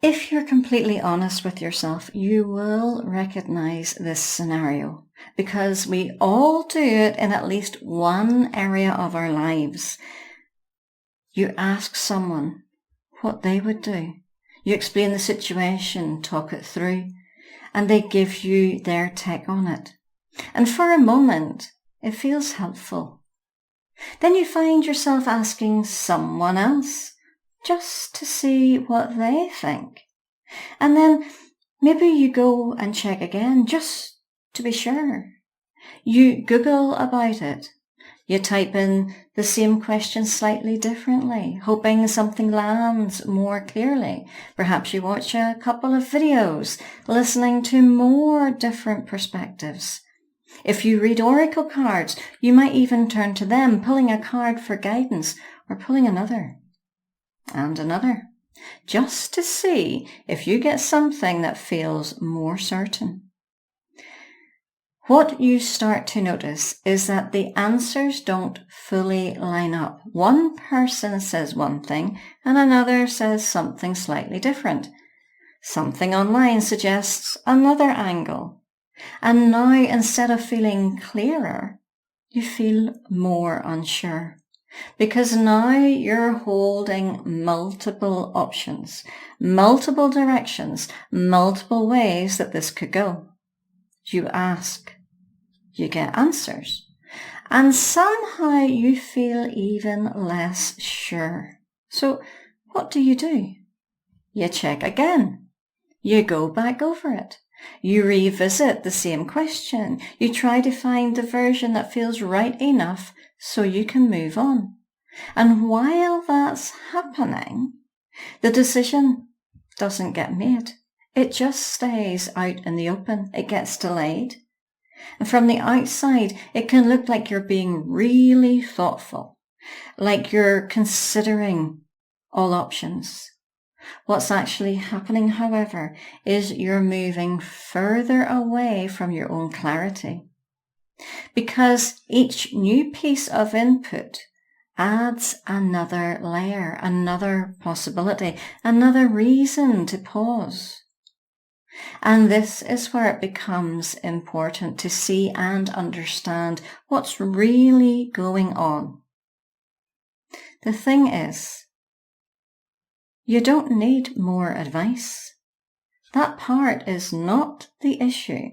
If you're completely honest with yourself, you will recognize this scenario because we all do it in at least one area of our lives. You ask someone what they would do. You explain the situation, talk it through, and they give you their take on it. And for a moment, it feels helpful. Then you find yourself asking someone else just to see what they think. And then maybe you go and check again just to be sure. You Google about it. You type in the same question slightly differently, hoping something lands more clearly. Perhaps you watch a couple of videos, listening to more different perspectives. If you read oracle cards, you might even turn to them, pulling a card for guidance or pulling another and another, just to see if you get something that feels more certain. What you start to notice is that the answers don't fully line up. One person says one thing and another says something slightly different. Something online suggests another angle. And now, instead of feeling clearer, you feel more unsure. Because now you're holding multiple options, multiple directions, multiple ways that this could go. You ask, you get answers, and somehow you feel even less sure. So what do? You check again. You go back over it. You revisit the same question. You try to find the version that feels right enough so you can move on. And while that's happening, the decision doesn't get made. It just stays out in the open. It gets delayed. And from the outside, it can look like you're being really thoughtful, like you're considering all options. What's actually happening, however, is you're moving further away from your own clarity. Because each new piece of input adds another layer, another possibility, another reason to pause. And this is where it becomes important to see and understand what's really going on. The thing is, you don't need more advice. That part is not the issue.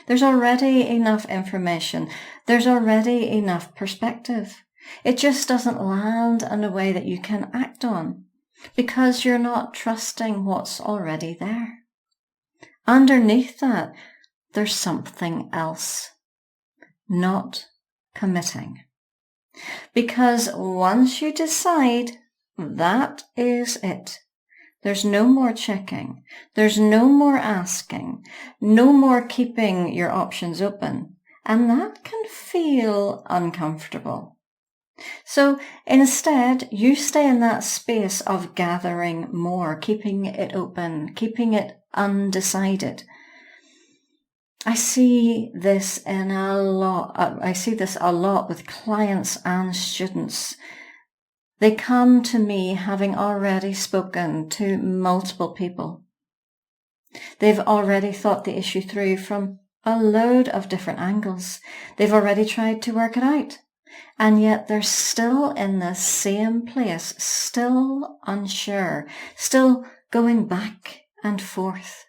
There's already enough information. There's already enough perspective. It just doesn't land in a way that you can act on because you're not trusting what's already there. Underneath that, there's something else. Not committing. Because once you decide, that is it. There's no more checking. There's no more asking. No more keeping your options open. And that can feel uncomfortable. So instead, you stay in that space of gathering more, keeping it open, keeping it undecided. I see this a lot with clients and students. They come to me having already spoken to multiple people. They've already thought the issue through from a load of different angles. They've already tried to work it out. And yet they're still in the same place, still unsure, still going back and forth.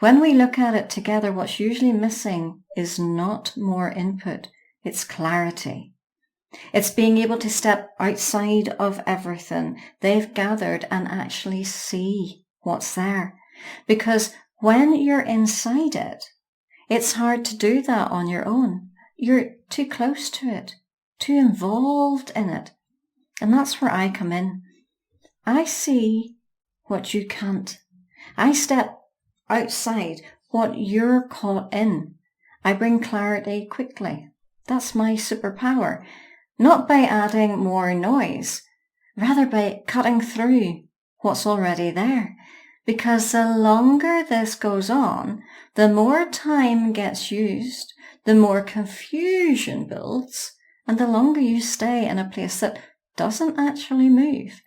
When we look at it together, what's usually missing is not more input, it's clarity. It's being able to step outside of everything they've gathered and actually see what's there. Because when you're inside it, it's hard to do that on your own. You're too close to it, too involved in it. And that's where I come in. I see what you can't. I step outside what you're caught in. I bring clarity quickly. That's my superpower. Not by adding more noise, rather by cutting through what's already there. Because the longer this goes on, the more time gets used, the more confusion builds, and the longer you stay in a place that doesn't actually move.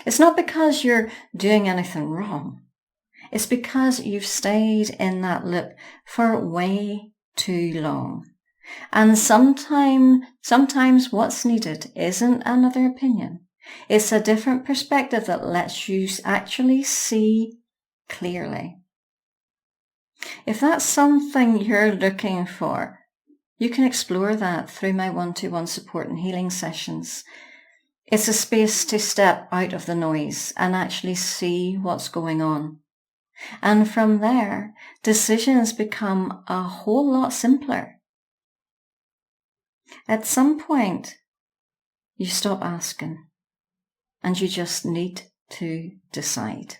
It's not because you're doing anything wrong. It's because you've stayed in that loop for way too long. And sometimes what's needed isn't another opinion. It's a different perspective that lets you actually see clearly. If that's something you're looking for, you can explore that through my one-to-one support and healing sessions. It's a space to step out of the noise and actually see what's going on. And from there, decisions become a whole lot simpler. At some point, you stop asking and you just need to decide.